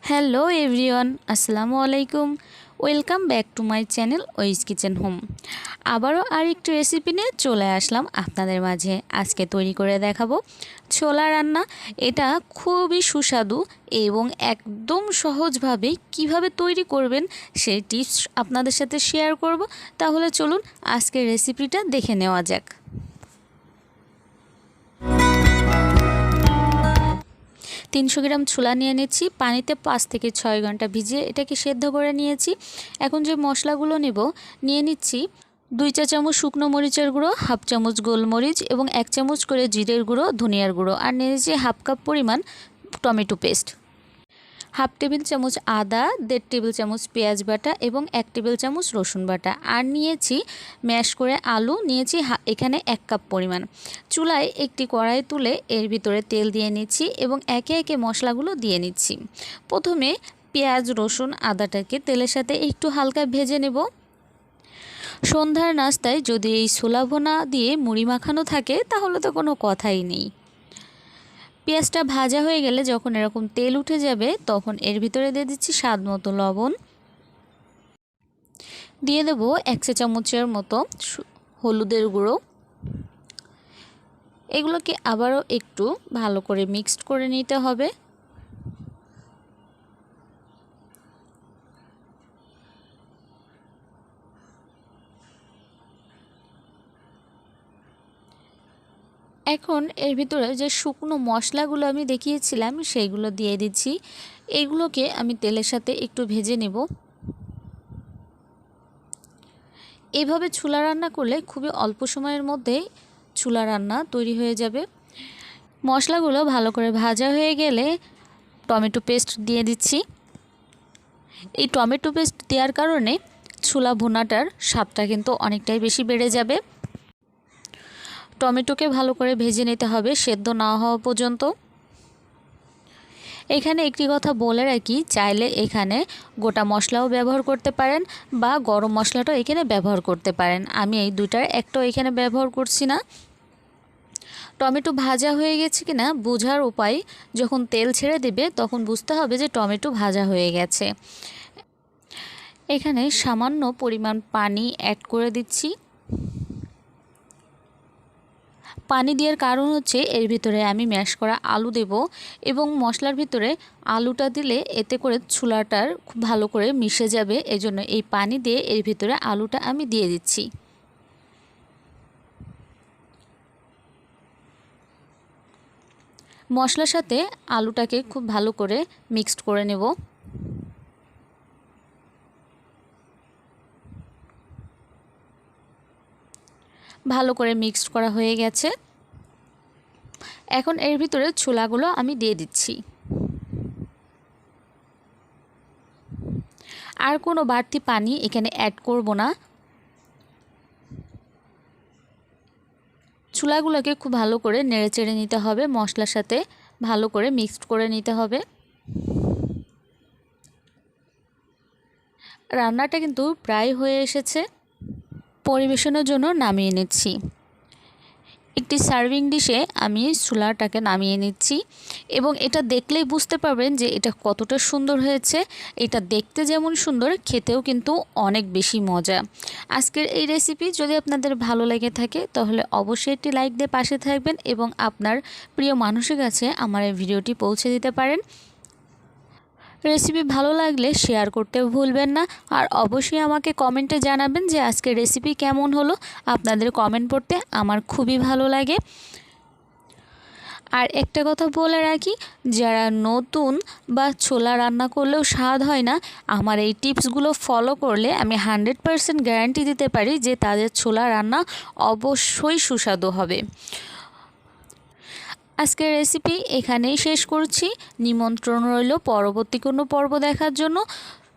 Hello everyone, আসসালামু আলাইকুম। Welcome back to my channel ওইজ কিচেন হোম। আবারও আরেকটি রেসিপি নিয়ে চলে আসলাম আপনাদের মাঝে। আজকে তৈরি করে দেখাবো ছোলা রান্না। এটা খুবই সুস্বাদু এবং একদম সহজভাবে কিভাবে তৈরি করবেন সেই টিপস আপনাদের সাথে শেয়ার করব। তাহলে চলুন আজকের রেসিপিটা দেখে নেওয়া যাক। 300 গ্রাম ছোলা নিয়ে নিচ্ছি, পানিতে 5 থেকে 6 ঘন্টা ভিজিয়ে এটাকে সেদ্ধ করে নিয়েছি। এখন যে মশলাগুলো নিয়ে নিচ্ছি 2 চা চামচ শুকনো মরিচের গুঁড়ো, হাফ চামচ গোলমরিচ এবং 1 চামচ করে জিরের গুঁড়ো, ধনিয়ার গুঁড়ো, আর নিয়ে নিচ্ছি হাফ কাপ পরিমাণ টমেটো পেস্ট, হাফ টেবিল চামচ আদা, 1.5 টেবিল চামচ পেঁয়াজ বাটা এবং 1 টেবিল চামচ রসুন বাটা, আর নিয়েছি ম্যাশ করে আলু নিয়েছি এখানে 1 কাপ পরিমাণ। চুলায় একটি কড়াই তুলে এর ভিতরে তেল দিয়ে নিচ্ছি এবং একে একে মশলাগুলো দিয়ে নিচ্ছি। প্রথমে পেঁয়াজ, রসুন, আদাটাকে তেলের সাথে একটু হালকা ভেজে নেব। সন্ধ্যার নাস্তায় যদি এই ছোলা ভুনা দিয়ে মুড়ি মাখানো থাকে তাহলে তো কোনো কথাই নেই। পেঁয়াজটা ভাজা হয়ে গেলে যখন এরকম তেল উঠে যাবে তখন এর ভিতরে দিয়ে দিচ্ছি স্বাদ মতো লবণ, দিয়ে দেব 1 চা চামচের মতো হলুদের গুঁড়ো। এগুলোকে আবারও একটু ভালো করে মিক্সড করে নিতে হবে। এখন এর ভিতরে যে শুকনো মশলাগুলো আমি দেখিয়েছিলাম সেইগুলো দিয়ে দিচ্ছি। এইগুলোকে আমি তেলের সাথে একটু ভেজে নেব। এইভাবে ছোলা রান্না করলে খুবই অল্প সময়ের মধ্যে ছোলা রান্না তৈরি হয়ে যাবে। মশলাগুলো ভালো করে ভাজা হয়ে গেলে টমেটো পেস্ট দিয়ে দিচ্ছি। এই টমেটো পেস্ট দেওয়ার কারণে ছোলা ভুনাটার স্বাদটা কিন্তু অনেকটাই বেশি বেড়ে যাবে। টমেটোকে ভালো করে ভেজে নিতে হবে সেদ্ধ না হওয়া পর্যন্ত। এখানে একটি কথা বলে রাখি, চাইলে এখানে গোটা মশলাও ব্যবহার করতে পারেন বা গরম মশলাটাও এখানে ব্যবহার করতে পারেন। আমি এই দুইটার একটাও এখানে ব্যবহার করছি না। টমেটো ভাজা হয়ে গেছে কিনা বোঝার উপায়, যখন তেল ছেড়ে দেবে তখন বুঝতে হবে যে টমেটো ভাজা হয়ে গেছে। এখানে সামান্য পরিমাণ পানি অ্যাড করে দিচ্ছি। পানি দেওয়ার কারণ হচ্ছে এর ভিতরে আমি ম্যাশ করা আলু দেব এবং মশলার ভিতরে আলুটা দিলে এতে করে ছোলাটার খুব ভালো করে মিশে যাবে। এজন্য এই পানি দিয়ে এর ভিতরে আলুটা আমি দিয়ে দিচ্ছি। মশলার সাথে আলুটাকে খুব ভালো করে মিক্সড করে নেব। ভালো করে মিক্সড করা হয়ে গেছে। এখন এর ভিতরে ছোলাগুলো আমি দিয়ে দিচ্ছি। আর কোনো বাড়তি পানি এখানে অ্যাড করব না। ছোলাগুলোকে খুব ভালো করে নেড়েচেড়ে নিতে হবে, মশলার সাথে ভালো করে মিক্সড করে নিতে হবে। রান্নাটা কিন্তু প্রায় হয়ে এসেছে। পরিবেশনের জন্য নামিয়ে নিচ্ছি। একটি সার্ভিং ডিশে আমি ছোলাটাকে নামিয়ে নিচ্ছি এবং এটা দেখলেই বুঝতে পারবেন যে এটা কতটা সুন্দর হয়েছে। এটা দেখতে যেমন সুন্দর, খেতেও কিন্তু অনেক বেশি মজা। আজকের এই রেসিপি যদি আপনাদের ভালো লেগে থাকে তাহলে অবশ্যই একটি লাইক দিয়ে পাশে থাকবেন এবং আপনার প্রিয় মানুষের কাছে আমার এই ভিডিওটি পৌঁছে দিতে পারেন। রেসিপি ভালো লাগলে শেয়ার করতে ভুলবেন না, আর অবশ্যই আমাকে কমেন্টে জানাবেন যে আজকের রেসিপি কেমন হলো। আপনাদের কমেন্ট পড়তে আমার খুবই ভালো লাগে। আর একটা কথা বলে রাখি, যারা নতুন বা ছোলা রান্না করলেও স্বাদ হয় না, আমার এই টিপসগুলো ফলো করলে আমি 100% গ্যারান্টি দিতে পারি যে তাদের ছোলা রান্না অবশ্যই সুস্বাদু হবে। আজকের রেসিপি এখানেই শেষ করছি। নিমন্ত্রণ রইল পরবর্তী কোনো পর্ব দেখার জন্য।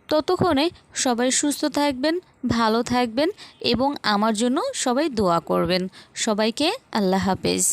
ততক্ষণে সবাই সুস্থ থাকবেন, ভালো থাকবেন এবং আমার জন্য সবাই দোয়া করবেন। সবাইকে আল্লাহ হাফেজ।